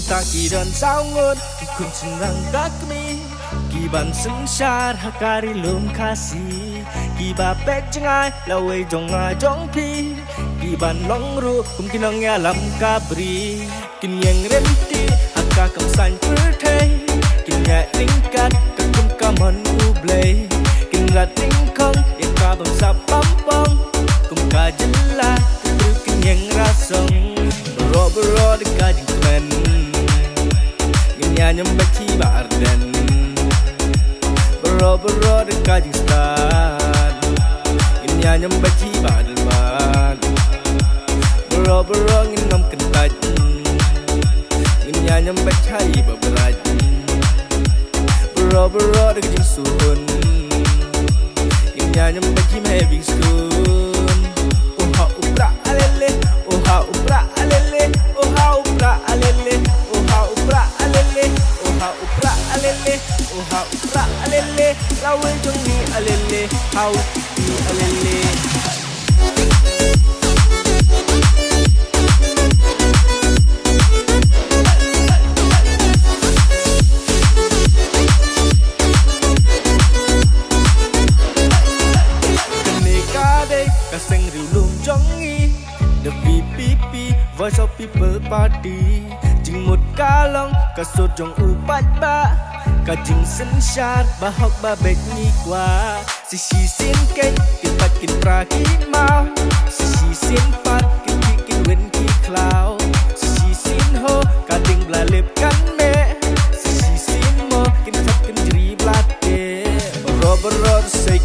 taki dan saungun kun senang kakmi kiban sensar hakari lum kasih kiba pek jengai lawai jonga jongpi kiban longru kumkinang alam kabri kin yang renti hakka kam san pertai kin ya tingkat kakum kaman ublay kin rat tingkong ika bang sapampong kum kajela kin yang rasong bro dekajing kemen nya nyembaki barden bro dekajing stan nya nyembaki barden bro nginam kentaj nya nyembaki babraj bro dekajing suhun nya nyembaki having spoon oha upra alele oha upra alele oha upra alele oha upra alele oha upra alele oha upra alele lawe jongi alele hau ni alele kaseng riulum jongi the VPP Voice of People Party jingmut kalong kasut jong upat ba kajing sensyar bahok babek ni kwa sisi sin ken kipat kin prakin mau sisi sin pat kin wen ki klau sisi sin ho kading blalip kan me sisi sin mo kin sap kin jri blate bro say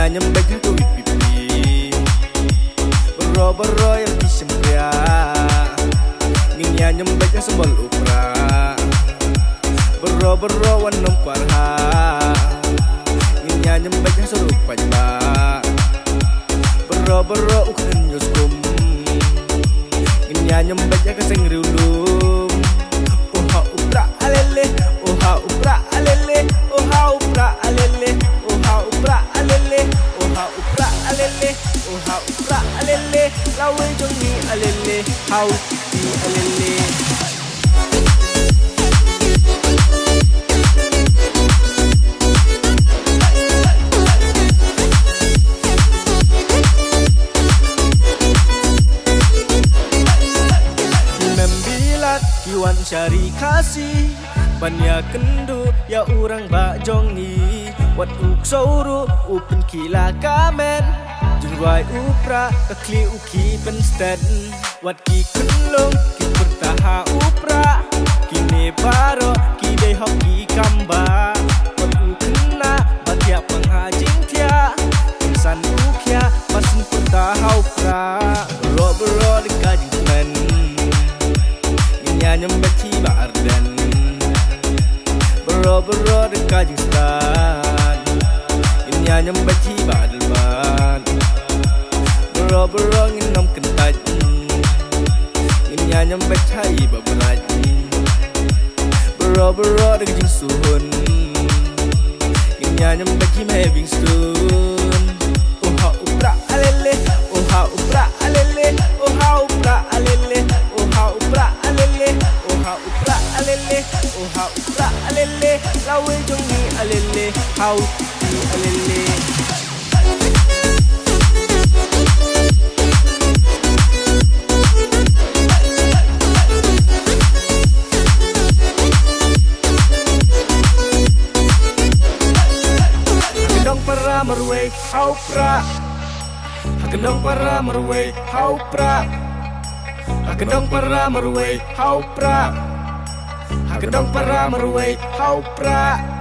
nyembek tu pipi bro yang disempria nginya nyembek yang sembol upra bro wanom kwarha nginya nyembek yang suruh pajba bro ukun yuskum nginya nyembek yang keseng riulum oha upra alele oha upra alele oha upra alele oha upra alele oha upra alele oha upra alele lawe jongi alele hau ni alele membilat kiwan cari kasih Banya kendu ya orang bak jongi wat uk sauru upen kila kamen jengwai upra kekli uki pensten wat ki kenlong ki bertaha upra kini baro ki dei hoki kamba wat uk kena batia penghajing tia insan ukya pasun bertaha upra bro dekajing kemen nya nyembeki barden bro dekajing stan nya nyembeki badalman bro nginam kentaj nya nyembeki babraj bro dekajing suhun nya nyembeki having spoon oha upra alele oha upra alele oha upra alele oha upra alele oha upra alele oha upra alele lawe jongi alele hau ni alele Hagendong para merwe hau pra hagendong para merwe hau pra hagendong para merwe hau pra hagendong para merwe hau pra